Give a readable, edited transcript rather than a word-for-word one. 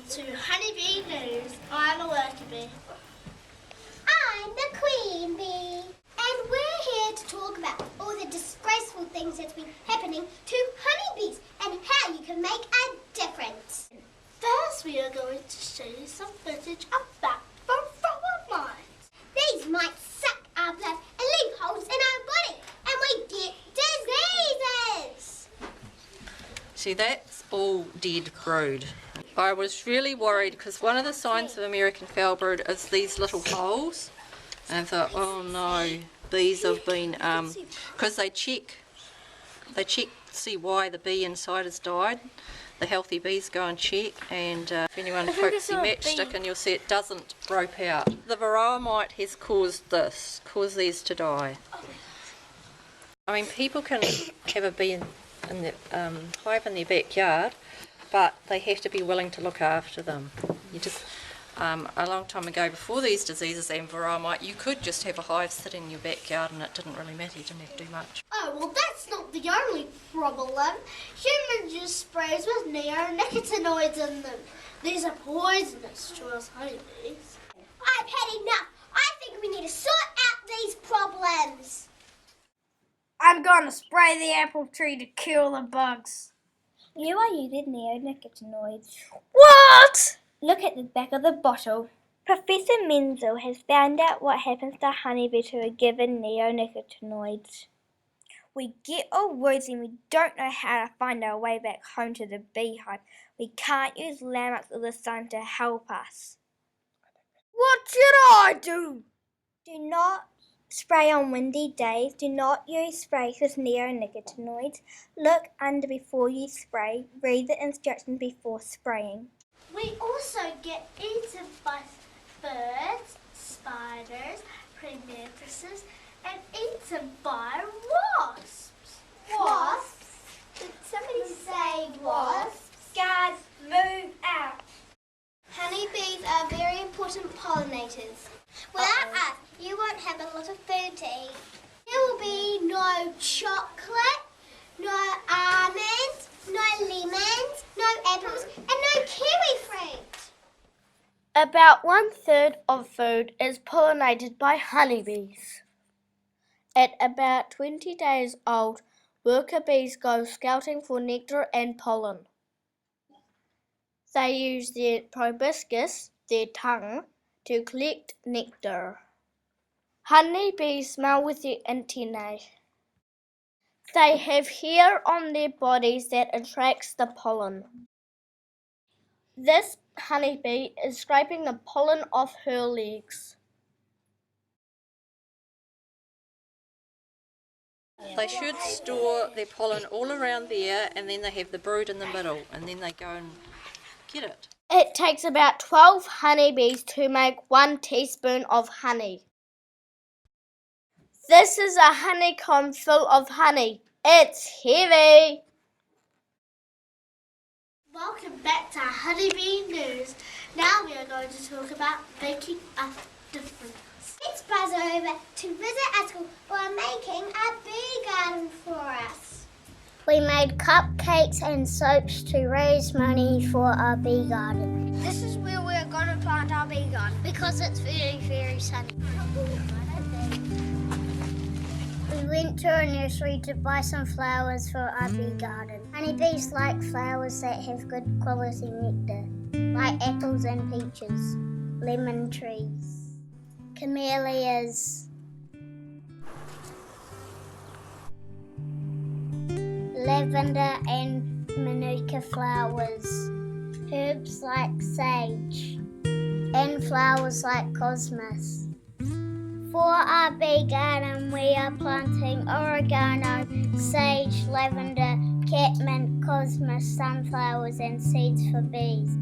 to Honeybee News. I'm a worker bee. I'm the queen bee. And we're here to talk about all the disgraceful things that's been happening to honeybees and how you can make a difference. First, we are going to show you some footage of bats from flower mites. These mites suck our blood and leave holes in our body, and we get diseases. See, that's all dead brood. I was really worried because one of the signs of American foulbrood is these little holes. And I thought, oh no, bees have been, because they check, see why the bee inside has died. The healthy bees go and check, and if anyone pokes the matchstick and you'll see it doesn't rope out. The varroa mite has caused these to die. I mean, people can have a bee in the hive in their backyard, but they have to be willing to look after them. You just, a long time ago, before these diseases and varroa mite, you could just have a hive sitting in your backyard and it didn't really matter, you didn't have to do much. Oh, well, that's not the only problem. Humans use sprays with neonicotinoids in them. These are poisonous to us honeybees. I've had enough. I think we need to sort out these problems. I'm gonna spray the apple tree to kill the bugs. You are using neonicotinoids. What? Look at the back of the bottle. Professor Menzel has found out what happens to honeybees who are given neonicotinoids. We get all woozy and we don't know how to find our way back home to the beehive. We can't use landmarks or the sun to help us. What should I do? Do not spray on windy days. Do not use sprays with neonicotinoids. Look under before you spray. Read the instructions before spraying. We also get eaten by birds, spiders, prey mantises, and eaten by wasps. Wasps? Did somebody say wasps? Guys, move out. Honeybees are very important pollinators. Without us, you won't have a lot of food to eat. There will be no chocolate, no almonds, no lemons, no apples, and no kiwi fruit. About 1/3 of food is pollinated by honeybees. At about 20 days old, worker bees go scouting for nectar and pollen. They use their proboscis, their tongue, to collect nectar. Honeybees smell with their antennae. They have hair on their bodies that attracts the pollen. This honeybee is scraping the pollen off her legs. They should store their pollen all around there, and then they have the brood in the middle, and then they go and get it. It takes about 12 honeybees to make 1 teaspoon of honey. This is a honeycomb full of honey. It's heavy. Welcome back to Honeybee News. Now we are going to talk about making a difference. Let's buzz over to visit a school who are making a bee garden for us. We made cupcakes and soaps to raise money for our bee garden. This is where we're going to plant our bee garden because it's very, very sunny. We went to a nursery to buy some flowers for our bee garden. Honeybees like flowers that have good quality nectar, like apples and peaches, lemon trees, camellias, lavender and manuka flowers, herbs like sage, and flowers like cosmos. For our bee garden, we are planting oregano, sage, lavender, catmint, cosmos, sunflowers, and seeds for bees.